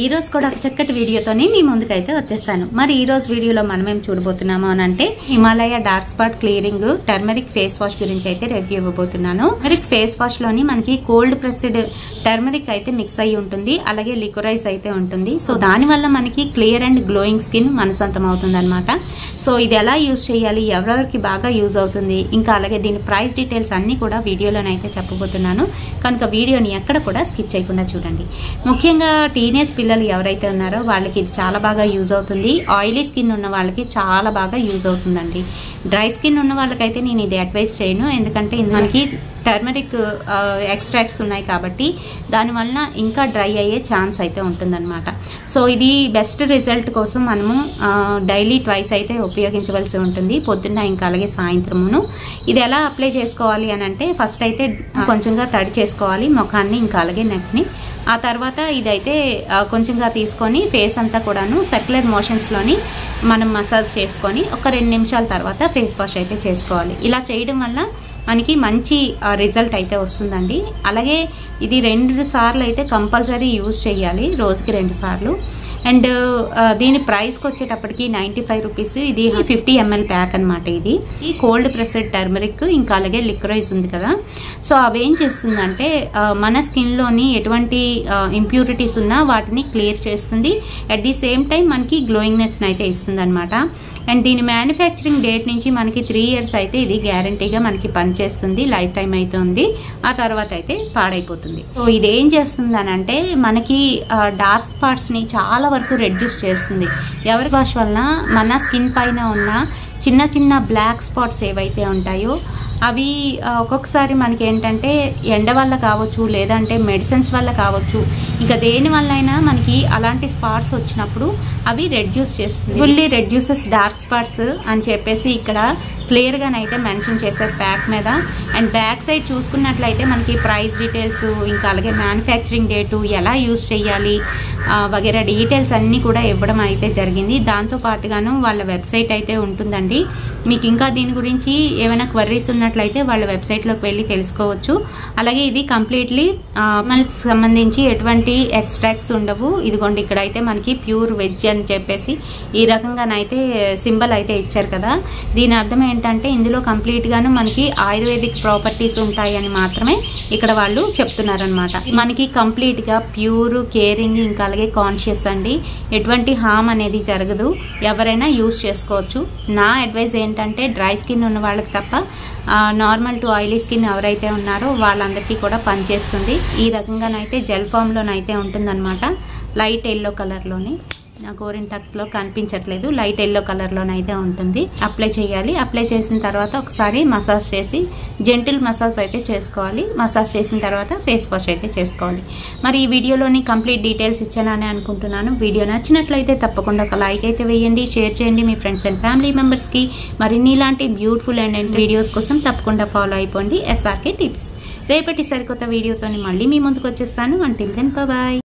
ఈ రోజు కూడా ఒక చక్కటి వీడియోతోని మీ ముందుకైతే వచ్చేస్తాను. మరి ఈ రోజు వీడియోలో మనం ఏం చూడబోతున్నాము అని అంటే Himalaya dark spot clearing turmeric face wash గురించి అయితే రివ్యూ ఇవ్వబోతున్నాను. టర్మరిక్ ఫేస్ వాష్ లోని మనకి కోల్డ్ ప్రెస్డ్ టర్మరిక్ అయితే మిక్స్ అయ్యి ఉంటుంది, అలాగే లిక్వరైజ్ అయితే ఉంటుంది. సో దాని వల్ల మనకి క్లియర్ అండ్ గ్లోయింగ్ స్కిన్ మన సొంతం అవుతుంది అనమాట. సో ఇది ఎలా యూజ్ చేయాలి, ఎవరెవరికి బాగా యూజ్ అవుతుంది, ఇంకా అలాగే దీని ప్రైస్ డీటెయిల్స్ అన్ని కూడా వీడియోలోనైతే చెప్పబోతున్నాను. కనుక వీడియోని ఎక్కడ కూడా స్కిప్ చేయకుండా చూడండి. ముఖ్యంగా టీనేజ్ పిల్లలు ఎవరైతే ఉన్నారో వాళ్ళకి ఇది చాలా బాగా యూజ్ అవుతుంది. ఆయిలీ స్కిన్ ఉన్న వాళ్ళకి చాలా బాగా యూజ్ అవుతుందండి. డ్రై స్కిన్ ఉన్న వాళ్ళకైతే నేను ఇది అడ్వైస్ చేయను, ఎందుకంటే మనకి టర్మరిక్ ఎక్స్ట్రాక్ట్స్ ఉన్నాయి కాబట్టి దానివల్ల ఇంకా డ్రై అయ్యే ఛాన్స్ అయితే ఉంటుందన్నమాట. సో ఇది బెస్ట్ రిజల్ట్ కోసం మనము డైలీ ట్వైస్ అయితే ఉపయోగించవలసి ఉంటుంది, పొద్దున్న ఇంకా అలాగే సాయంత్రమును. ఇది ఎలా అప్లై చేసుకోవాలి అని అంటే ఫస్ట్ అయితే కొంచెంగా తడి చేసుకోవాలి ముఖాన్ని ఇంకా అలాగే నెక్ని. ఆ తర్వాత ఇదైతే కొంచెంగా తీసుకొని ఫేస్ అంతా కూడాను సర్క్యులర్ మోషన్స్లోని మనం మసాజ్ చేసుకొని ఒక 2 నిమిషాల తర్వాత ఫేస్ వాష్ అయితే చేసుకోవాలి. ఇలా చేయడం వల్ల మనకి మంచి రిజల్ట్ అయితే వస్తుందండి. అలాగే ఇది 2 సార్లు అయితే కంపల్సరీ యూజ్ చేయాలి, రోజుకి 2 సార్లు. అండ్ దీని ప్రైస్కి వచ్చేటప్పటికి 95 రూపీస్. ఇది 50 ml ప్యాక్ అనమాట. ఇది ఈ కోల్డ్ ప్రెస్డ్ టర్మరిక్ ఇంకా అలాగే లిక్వరైజ్ ఉంది కదా, సో అవి ఏం చేస్తుందంటే మన స్కిన్లోని ఎటువంటి ఇంప్యూరిటీస్ ఉన్నా వాటిని క్లియర్ చేస్తుంది. అట్ ది సేమ్ టైం మనకి గ్లోయింగ్నెస్ అయితే ఇస్తుంది అనమాట. అండ్ దీని మ్యానుఫ్యాక్చరింగ్ డేట్ నుంచి మనకి 3 years అయితే ఇది గ్యారంటీగా మనకి పనిచేస్తుంది, లైఫ్ టైం అయితే ఉంది. ఆ తర్వాత అయితే పాడైపోతుంది. సో ఇది ఏం చేస్తుంది అని అంటే మనకి డార్క్ స్పాట్స్ని చాలా వరకు రెడ్యూస్ చేస్తుంది. ఎవరి వాష్ వలన మన స్కిన్ పైన ఉన్న చిన్న చిన్న బ్లాక్ స్పాట్స్ ఏవైతే ఉంటాయో అవి ఒక్కొక్కసారి మనకి ఏంటంటే ఎండ వల్ల కావచ్చు, లేదంటే మెడిసిన్స్ వల్ల కావచ్చు, ఇంకా దేని వల్ల అయినా మనకి అలాంటి స్పాట్స్ వచ్చినప్పుడు అవి రెడ్యూస్ చేస్తుంది. ఫుల్లీ రెడ్యూసెస్ డార్క్ స్పాట్స్ అని చెప్పేసి ఇక్కడ క్లియర్గానైతే మెన్షన్ చేశారు ప్యాక్ మీద. అండ్ బ్యాక్ సైడ్ చూసుకున్నట్లయితే మనకి ప్రైస్ డీటెయిల్స్ ఇంకా అలాగే మ్యానుఫ్యాక్చరింగ్ డేటు, ఎలా యూజ్ చేయాలి వగేరా డీటెయిల్స్ అన్నీ కూడా ఇవ్వడం అయితే జరిగింది. దాంతో పాటుగాను వాళ్ళ వెబ్సైట్ అయితే ఉంటుందండి. మీకు ఇంకా దీని గురించి ఏమైనా క్వరీస్ ఉన్నట్లయితే వాళ్ళ వెబ్సైట్లోకి వెళ్ళి తెలుసుకోవచ్చు. అలాగే ఇది కంప్లీట్లీ మనకి సంబంధించి ఎటువంటి ఎక్స్ట్రాక్ట్స్ ఉండవు. ఇదిగోండి ఇక్కడైతే మనకి ప్యూర్ వెజ్ అని చెప్పేసి ఈ రకంగానైతే సింబల్ అయితే ఇచ్చారు కదా. దీని అర్థం ఏంటంటే ఇందులో కంప్లీట్గాను మనకి ఆయుర్వేదిక్ ప్రాపర్టీస్ ఉంటాయని మాత్రమే ఇక్కడ వాళ్ళు చెప్తున్నారనమాట. మనకి కంప్లీట్గా ప్యూర్, కేరింగ్ ఇంకా అలాగే కాన్షియస్ అండి. ఎటువంటి హామ్ అనేది జరగదు, ఎవరైనా యూజ్ చేసుకోవచ్చు. నా అడ్వైజ్ ఏంటంటే డ్రై స్కిన్ ఉన్న వాళ్ళకి తప్ప నార్మల్ టు ఆయిలీ స్కిన్ ఎవరైతే ఉన్నారో వాళ్ళందరికీ కూడా పనిచేస్తుంది. ఈ రకంగానైతే జెల్ ఫామ్లోనైతే ఉంటుందన్నమాట. లైట్ ఎల్లో కలర్లోని, నా గోరింటాక్లో కనిపించట్లేదు, లైట్ ఎల్లో కలర్లోనైతే ఉంటుంది. అప్లై చేయాలి. అప్లై చేసిన తర్వాత ఒకసారి మసాజ్ చేసి జెంటిల్ మసాజ్ అయితే చేసుకోవాలి. మసాజ్ చేసిన తర్వాత ఫేస్ వాష్ అయితే చేసుకోవాలి. మరి ఈ వీడియోలోని కంప్లీట్ డీటెయిల్స్ ఇచ్చానని అనుకుంటున్నాను. వీడియో నచ్చినట్లయితే తప్పకుండా ఒక లైక్ అయితే వేయండి, షేర్ చేయండి మీ ఫ్రెండ్స్ అండ్ ఫ్యామిలీ మెంబర్స్కి. మరిన్ని ఇలాంటి బ్యూటిఫుల్ అండ్ వీడియోస్ కోసం తప్పకుండా ఫాలో అయిపోండి SRK టిప్స్. రేపటి సరికొత్త వీడియోతో మళ్ళీ మీ ముందుకు వచ్చేస్తాను. Until then bye.